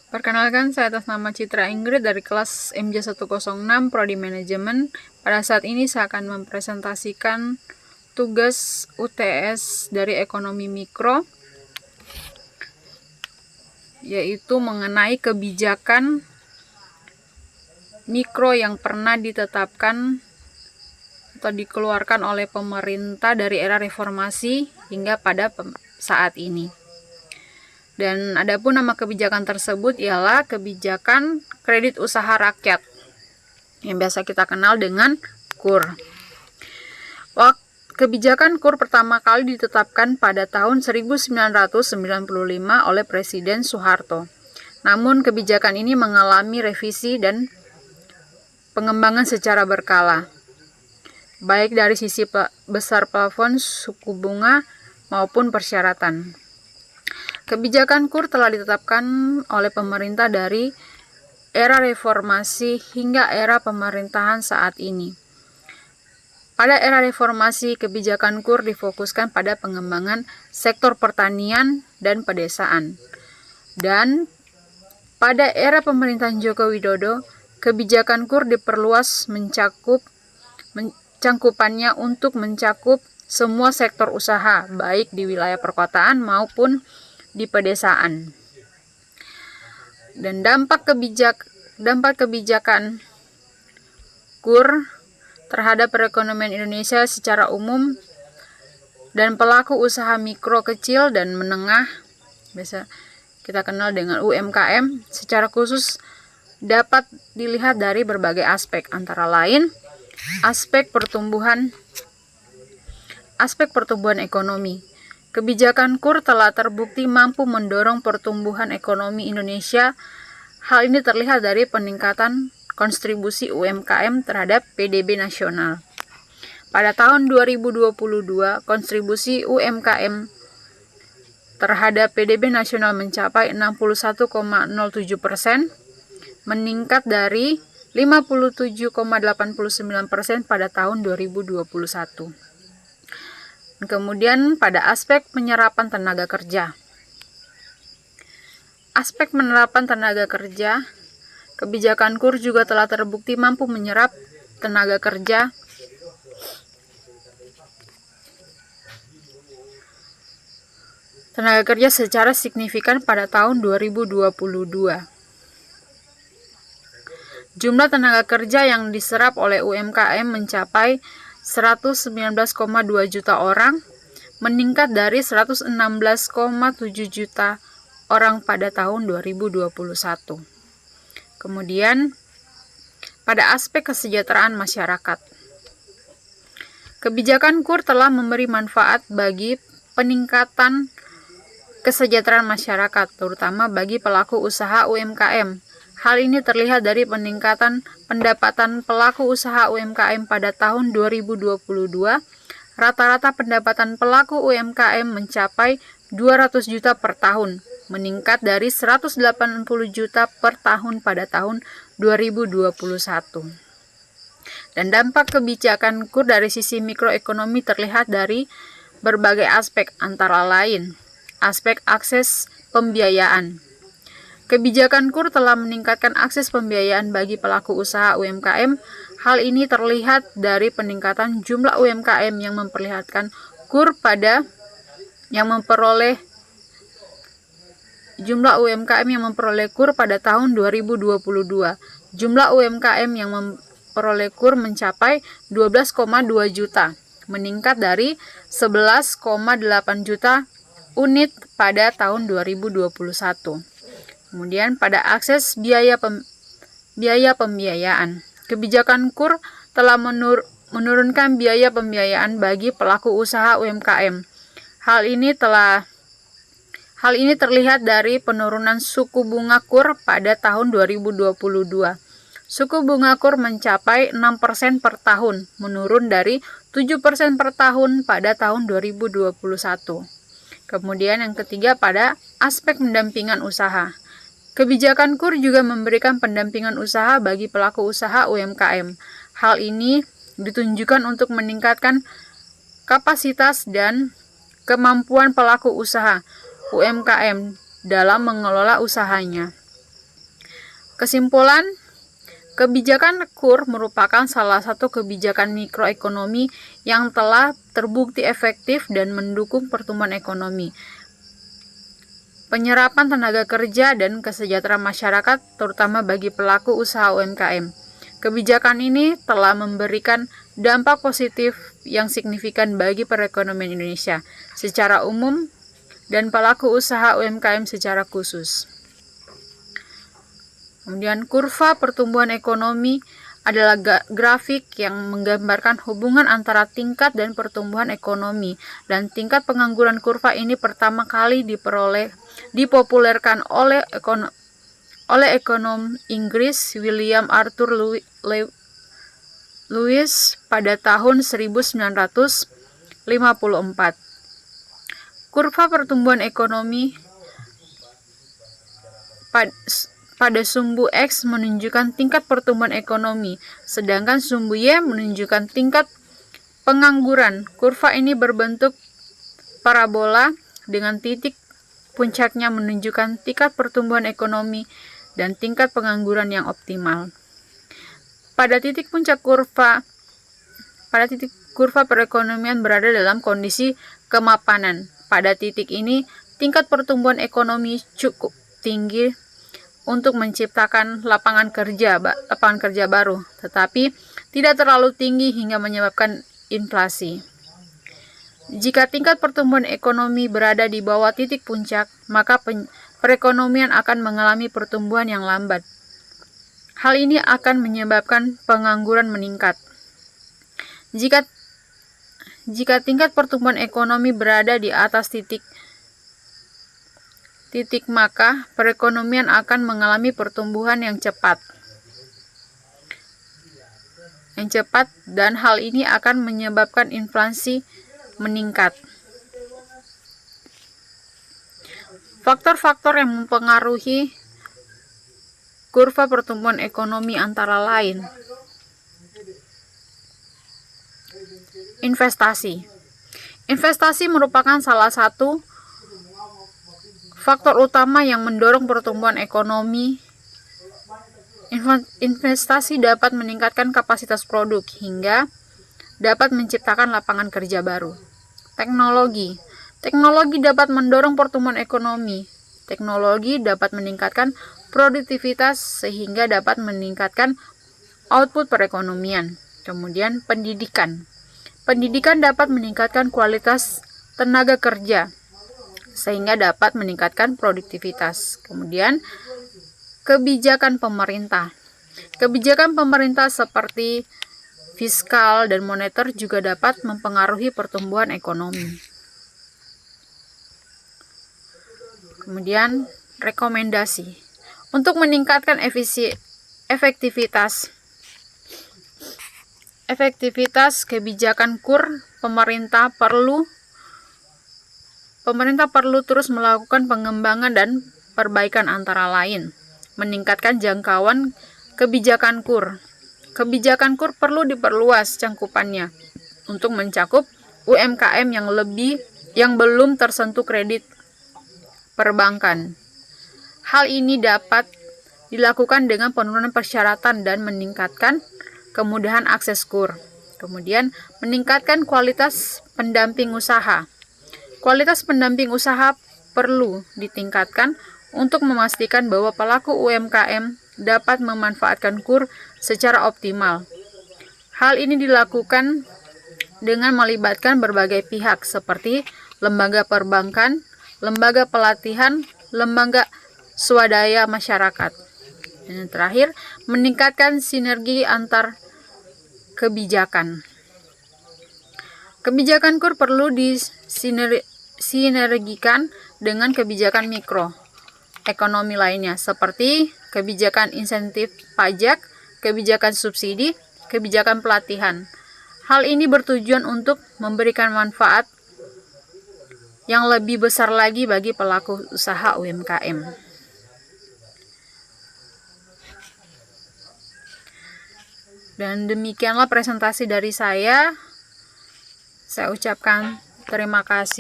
Perkenalkan, saya atas nama Citra Ingrid dari kelas MJ106 Prodi Manajemen. Pada saat ini saya akan mempresentasikan tugas UTS dari Ekonomi Mikro, yaitu mengenai kebijakan mikro yang pernah ditetapkan atau dikeluarkan oleh pemerintah dari era reformasi hingga pada saat ini. Dan adapun nama kebijakan tersebut ialah kebijakan kredit usaha rakyat yang biasa kita kenal dengan KUR. Kebijakan KUR pertama kali ditetapkan pada tahun 1995 oleh Presiden Soeharto. Namun kebijakan ini mengalami revisi dan pengembangan secara berkala, baik dari sisi besar plafon, suku bunga, maupun persyaratan. Kebijakan KUR telah ditetapkan oleh pemerintah dari era reformasi hingga era pemerintahan saat ini. Pada era reformasi, kebijakan KUR difokuskan pada pengembangan sektor pertanian dan pedesaan. Dan pada era pemerintahan Joko Widodo, kebijakan KUR diperluas cangkupannya untuk mencakup semua sektor usaha, baik di wilayah perkotaan maupun di pedesaan. Dan dampak kebijakan KUR terhadap perekonomian Indonesia secara umum dan pelaku usaha mikro, kecil, dan menengah, biasa kita kenal dengan UMKM, secara khusus dapat dilihat dari berbagai aspek, antara lain aspek pertumbuhan ekonomi. Kebijakan KUR telah terbukti mampu mendorong pertumbuhan ekonomi Indonesia. Hal ini terlihat dari peningkatan kontribusi UMKM terhadap PDB nasional. Pada tahun 2022, kontribusi UMKM terhadap PDB nasional mencapai 61,07%, meningkat dari 57,89% pada tahun 2021. Kemudian pada aspek penyerapan tenaga kerja. Aspek penerapan tenaga kerja, kebijakan KUR juga telah terbukti mampu menyerap tenaga kerja secara signifikan pada tahun 2022. Jumlah tenaga kerja yang diserap oleh UMKM mencapai 119,2 juta orang, meningkat dari 116,7 juta orang pada tahun 2021. Kemudian, pada aspek kesejahteraan masyarakat, kebijakan KUR telah memberi manfaat bagi peningkatan kesejahteraan masyarakat, terutama bagi pelaku usaha UMKM. Hal ini terlihat dari peningkatan pendapatan pelaku usaha UMKM pada tahun 2022. Rata-rata pendapatan pelaku UMKM mencapai 200 juta per tahun, meningkat dari 180 juta per tahun pada tahun 2021. Dan dampak kebijakan KUR dari sisi mikroekonomi terlihat dari berbagai aspek, antara lain aspek akses pembiayaan. Kebijakan KUR telah meningkatkan akses pembiayaan bagi pelaku usaha UMKM. Hal ini terlihat dari peningkatan jumlah UMKM yang memperoleh KUR pada tahun 2022. Jumlah UMKM yang memperoleh KUR mencapai 12,2 juta, meningkat dari 11,8 juta unit pada tahun 2021. Kemudian pada akses biaya pembiayaan, kebijakan KUR telah menurunkan biaya pembiayaan bagi pelaku usaha UMKM. Hal ini terlihat dari penurunan suku bunga KUR pada tahun 2022. Suku bunga KUR mencapai 6% per tahun, menurun dari 7% per tahun pada tahun 2021. Kemudian yang ketiga, pada aspek pendampingan usaha. Kebijakan KUR juga memberikan pendampingan usaha bagi pelaku usaha UMKM. Hal ini ditunjukkan untuk meningkatkan kapasitas dan kemampuan pelaku usaha UMKM dalam mengelola usahanya. Kesimpulan, kebijakan KUR merupakan salah satu kebijakan mikroekonomi yang telah terbukti efektif dan mendukung pertumbuhan ekonomi, penyerapan tenaga kerja, dan kesejahteraan masyarakat, terutama bagi pelaku usaha UMKM. Kebijakan ini telah memberikan dampak positif yang signifikan bagi perekonomian Indonesia secara umum dan pelaku usaha UMKM secara khusus. Kemudian kurva pertumbuhan ekonomi adalah grafik yang menggambarkan hubungan antara tingkat dan pertumbuhan ekonomi, dan tingkat pengangguran. Kurva ini pertama kali dipopulerkan oleh ekonom Inggris William Arthur Lewis pada tahun 1954. Kurva pertumbuhan ekonomi pada sumbu X menunjukkan tingkat pertumbuhan ekonomi, sedangkan sumbu Y menunjukkan tingkat pengangguran. Kurva ini berbentuk parabola dengan titik puncaknya menunjukkan tingkat pertumbuhan ekonomi dan tingkat pengangguran yang optimal. Pada titik puncak kurva perekonomian berada dalam kondisi kemapanan. Pada titik ini, tingkat pertumbuhan ekonomi cukup tinggi untuk menciptakan lapangan kerja baru, tetapi tidak terlalu tinggi hingga menyebabkan inflasi. Jika tingkat pertumbuhan ekonomi berada di bawah titik puncak, maka perekonomian akan mengalami pertumbuhan yang lambat. Hal ini akan menyebabkan pengangguran meningkat. Jika tingkat pertumbuhan ekonomi berada di atas titik, maka perekonomian akan mengalami pertumbuhan yang cepat, dan hal ini akan menyebabkan inflasi meningkat. Faktor-faktor yang mempengaruhi kurva pertumbuhan ekonomi antara lain investasi. Investasi merupakan salah satu faktor utama yang mendorong pertumbuhan ekonomi. Investasi dapat meningkatkan kapasitas produk hingga dapat menciptakan lapangan kerja baru. Teknologi dapat mendorong pertumbuhan ekonomi. Teknologi dapat meningkatkan produktivitas sehingga dapat meningkatkan output perekonomian. Kemudian pendidikan dapat meningkatkan kualitas tenaga kerja sehingga dapat meningkatkan produktivitas. Kemudian kebijakan pemerintah seperti fiskal dan moneter juga dapat mempengaruhi pertumbuhan ekonomi. Kemudian rekomendasi untuk meningkatkan efektivitas kebijakan KUR, pemerintah perlu terus melakukan pengembangan dan perbaikan, antara lain meningkatkan jangkauan kebijakan KUR. Kebijakan KUR perlu diperluas cangkupannya untuk mencakup UMKM yang belum tersentuh kredit perbankan. Hal ini dapat dilakukan dengan penurunan persyaratan dan meningkatkan kemudahan akses KUR. Kemudian meningkatkan kualitas pendamping usaha. Kualitas pendamping usaha perlu ditingkatkan untuk memastikan bahwa pelaku UMKM dapat memanfaatkan KUR secara optimal. Hal ini dilakukan dengan melibatkan berbagai pihak seperti lembaga perbankan, lembaga pelatihan, lembaga swadaya masyarakat. Dan terakhir, meningkatkan sinergi antar kebijakan. Kebijakan KUR perlu disinergikan dengan kebijakan mikroekonomi lainnya seperti kebijakan insentif pajak, kebijakan subsidi, kebijakan pelatihan. Hal ini bertujuan untuk memberikan manfaat yang lebih besar lagi bagi pelaku usaha UMKM. Dan demikianlah presentasi dari saya. Saya ucapkan terima kasih.